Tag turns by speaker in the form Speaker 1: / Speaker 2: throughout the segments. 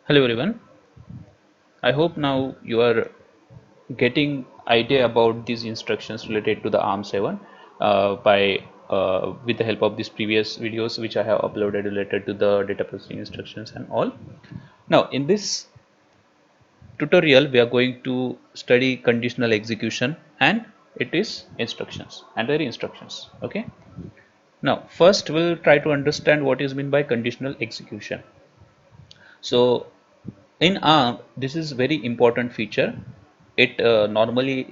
Speaker 1: Hello everyone. I hope now you are getting idea about these instructions related to the ARM7 by with the help of these previous videos which I have uploaded related to the data processing instructions and all. Now in this tutorial we are going to study conditional execution and it is instructions and their instructions. Okay. Now first we'll try to understand what is meant by conditional execution. So in ARM, this is very important feature. It normally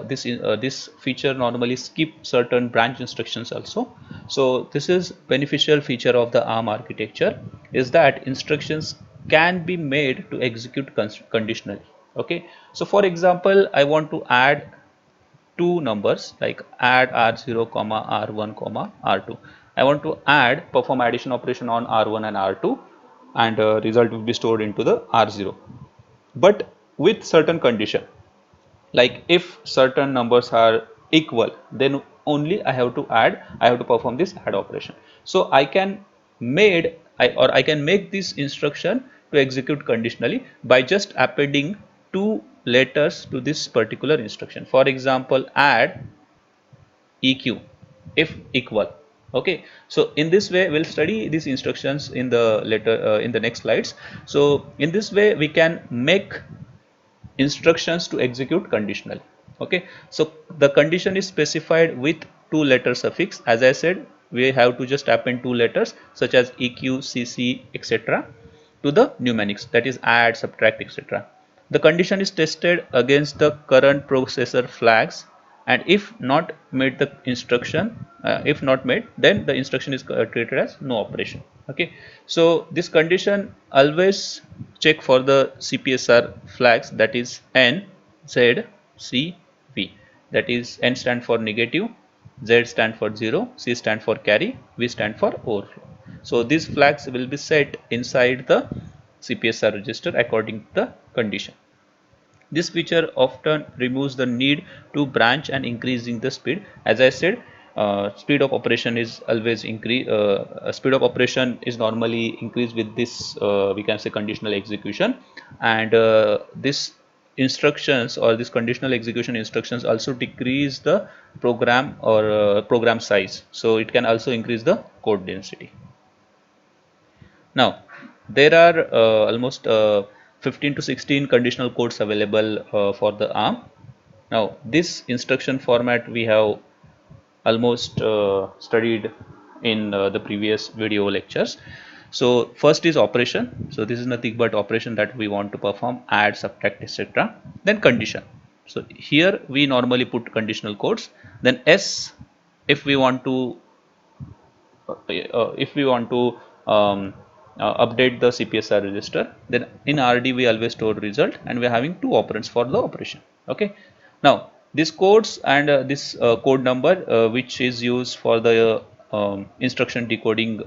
Speaker 1: this feature normally skip certain branch instructions also. So this is beneficial feature of the ARM architecture is that instructions can be made to execute conditionally. Okay. So for example, I want to add two numbers like add r0 comma r1 comma r2. I want to add perform addition operation on r1 and r2 and result will be stored into the r0, but with certain condition, like if certain numbers are equal then only I have to perform this add operation. So I can I can make this instruction to execute conditionally by just appending two letters to this particular instruction. For example, add eq if equal. Okay, so in this way we'll study these instructions in the in the next slides. So in this way we can make instructions to execute conditionally. Okay, so the condition is specified with two letter suffix. As I said, we have to just append two letters such as eq, cc, etc. to the mnemonics, that is add, subtract, etc. The condition is tested against the current processor flags, and if not made the instruction if not made, then the instruction is treated as no operation. Okay, so this condition always check for the CPSR flags, that is N, Z, C, V. That is N stand for negative, Z stand for 0, C stand for carry, V stand for overflow. So these flags will be set inside the CPSR register according to the condition. This feature often removes the need to branch and increasing the speed. As I said, speed of operation is always increase. Speed of operation is normally increased with this we can say conditional execution, and this instructions or this conditional execution instructions also decrease the program or program size. So it can also increase the code density. Now, there are almost 15 to 16 conditional codes available for the ARM. Now, this instruction format we have almost studied in the previous video lectures. So, first is operation. So, this is nothing but operation that we want to perform, add, subtract, etc. Then condition. So, here we normally put conditional codes. Then S, if we want to update the CPSR register, then in RD we always store result, and we are having two operands for the operation. Okay, now this codes and this code number which is used for the instruction decoding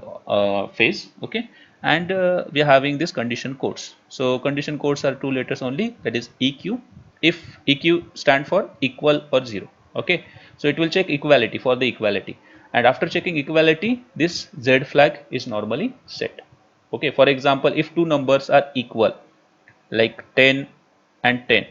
Speaker 1: phase. Okay, and we are having this condition codes. So condition codes are two letters only, that is EQ. If EQ stand for equal or 0. Okay, so it will check equality for the equality, and after checking equality this Z flag is normally set. Okay, for example, if two numbers are equal like 10 and 10,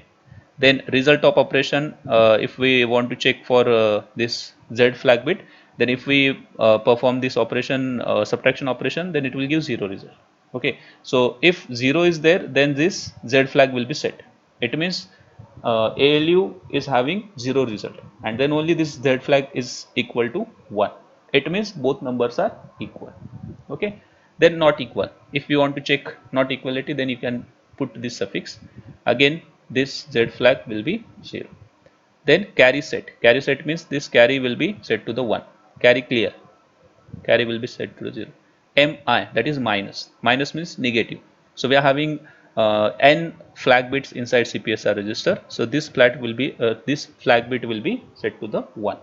Speaker 1: then result of operation, if we want to check for this Z flag bit, then if we perform this operation subtraction operation, then it will give 0 result. Okay, so if 0 is there, then this Z flag will be set. It means ALU is having 0 result, and then only this Z flag is equal to 1. It means both numbers are equal. Okay, then not equal, if you want to check not equality, then you can put this suffix. Again this Z flag will be 0. Then carry set. Carry set means this carry will be set to the 1. Carry clear, carry will be set to the 0. Mi, that is minus. Minus means negative. So we are having n flag bits inside CPSR register. So this flag will be this flag bit will be set to the 1.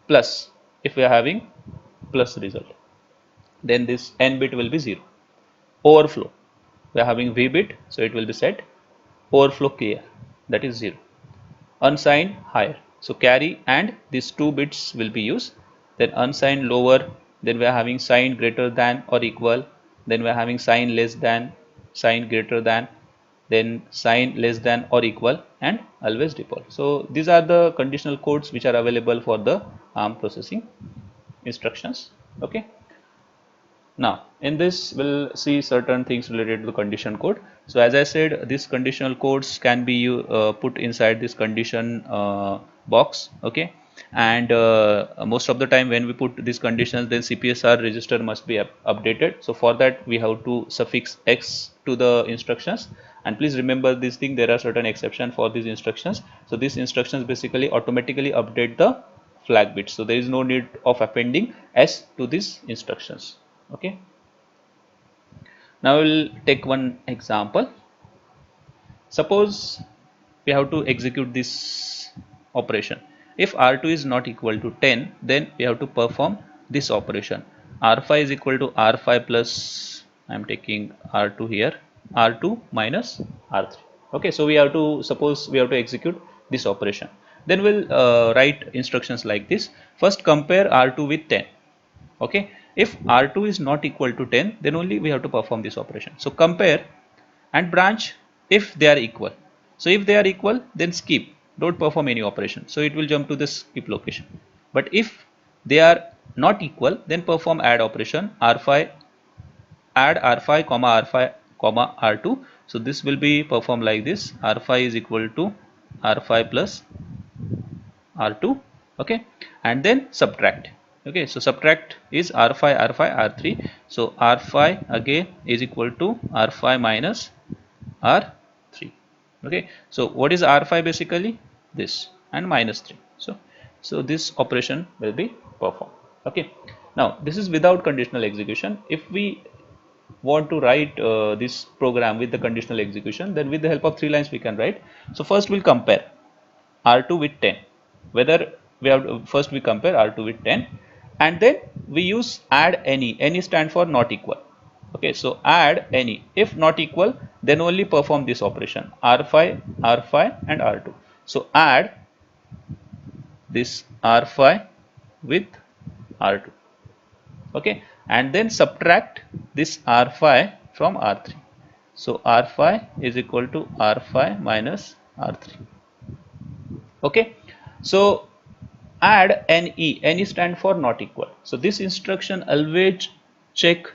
Speaker 1: Plus, if we are having plus result, then this n bit will be 0. Overflow, we are having v bit, so it will be set overflow clear, that is 0. Unsigned higher, so carry and these two bits will be used. Then unsigned lower, then we are having sign greater than or equal, then we are having sign less than, sign greater than, then sign less than or equal, and always default. So these are the conditional codes which are available for the ARM processing instructions. Okay. Now in this we'll see certain things related to the condition code. So as I said, these conditional codes can be put inside this condition box. Okay, and most of the time when we put these conditions, then CPSR register must be updated. So for that we have to suffix X to the instructions, and please remember this thing, there are certain exceptions for these instructions. So these instructions basically automatically update the flag bits, so there is no need of appending S to these instructions. Okay, now we'll take one example. Suppose we have to execute this operation. If R2 is not equal to 10, then we have to perform this operation. R5 is equal to R5 plus, I am taking R2 here, R2 minus R3. Okay, so we have to, suppose we have to execute this operation. Then we'll write instructions like this. First compare R2 with 10. Okay, if R2 is not equal to 10, then only we have to perform this operation. So compare and branch if they are equal. So if they are equal, then skip, don't perform any operation, so it will jump to the skip location. But if they are not equal, then perform add operation, R5, add R5 comma R5 comma R2. So this will be performed like this, R5 is equal to R5 plus R2. Okay, and then subtract. Okay, so subtract is R5 R5 R3. So R5 again is equal to R5 minus R3. Okay, so what is R5 basically? This, and minus 3. So this operation will be performed. Okay, now this is without conditional execution. If we want to write this program with the conditional execution, then with the help of 3 lines we can write. So first we'll compare R2 with 10, whether we have to, first we compare R2 with 10, and then we use add any stand for not equal. Okay, so add any, if not equal, then only perform this operation, R5 R5 and R2. So add this R5 with R2. Okay, and then subtract this R5 from R3. So R5 is equal to R5 minus R3. Okay, so add any stand for not equal. So this instruction always check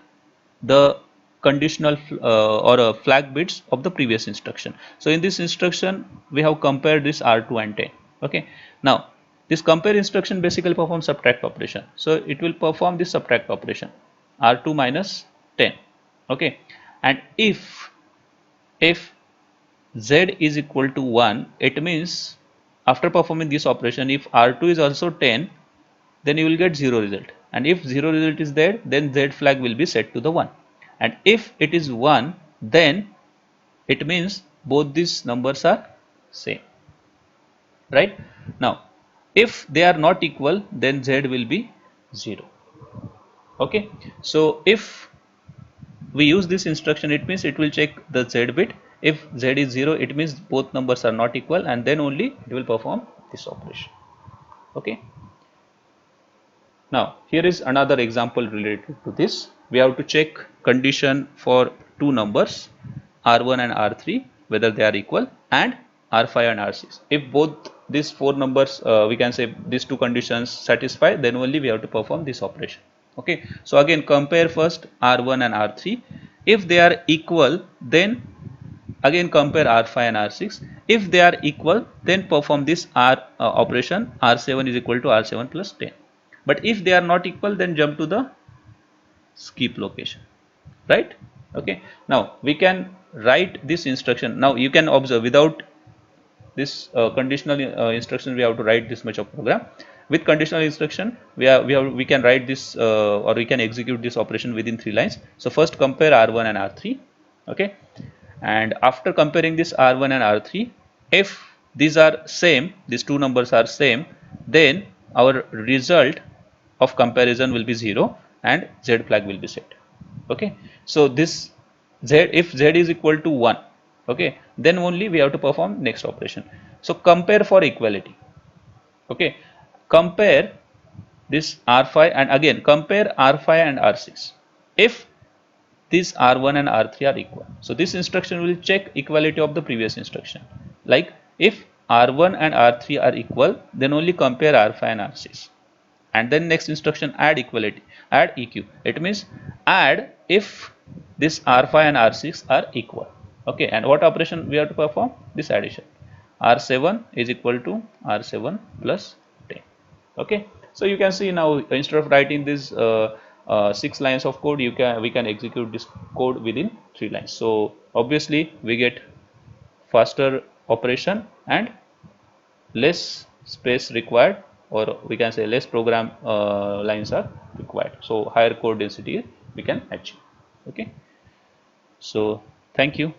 Speaker 1: the conditional or flag bits of the previous instruction. So in this instruction we have compared this R2 and 10. Okay, now this compare instruction basically performs subtract operation. So it will perform this subtract operation, R2 minus 10. Okay, and if Z is equal to 1, it means after performing this operation, if R2 is also 10, then you will get 0 result, and if 0 result is there, then Z flag will be set to the 1, and if it is 1, then it means both these numbers are same, right? Now if they are not equal, then Z will be 0. Okay, so if we use this instruction, it means it will check the Z bit. If Z is 0, it means both numbers are not equal, and then only it will perform this operation. Okay, now here is another example related to this. We have to check condition for two numbers, R1 and R3, whether they are equal, and R5 and R6. If both these four numbers, we can say these two conditions satisfy, then only we have to perform this operation. Okay, so again compare first R1 and R3. If they are equal, then again compare R5 and R6. If they are equal, then perform this operation, R7 is equal to R7 plus 10. But if they are not equal, then jump to the skip location, right? Okay, now we can write this instruction. Now you can observe, without this conditional instruction we have to write this much of program. With conditional instruction we can write this or we can execute this operation within 3 lines. So first compare R1 and R3. Okay, and after comparing this R1 and R3, if these are same, these two numbers are same, then our result of comparison will be 0 and Z flag will be set. Okay, so this Z, if Z is equal to 1, okay, then only we have to perform next operation. So compare for equality. Okay, compare this R5 and again compare R5 and R6. If these R1 and R3 are equal. So this instruction will check equality of the previous instruction. Like if R1 and R3 are equal, then only compare R5 and R6. And then next instruction, add equality, add EQ. It means add if this R5 and R6 are equal. Okay, and what operation we have to perform? This addition. R7 is equal to R7 plus 10. Okay, so you can see now instead of writing this 6 lines of code, we can execute this code within 3 lines. So obviously we get faster operation and less space required, or we can say less program lines are required. So higher code density we can achieve. Okay, so thank you.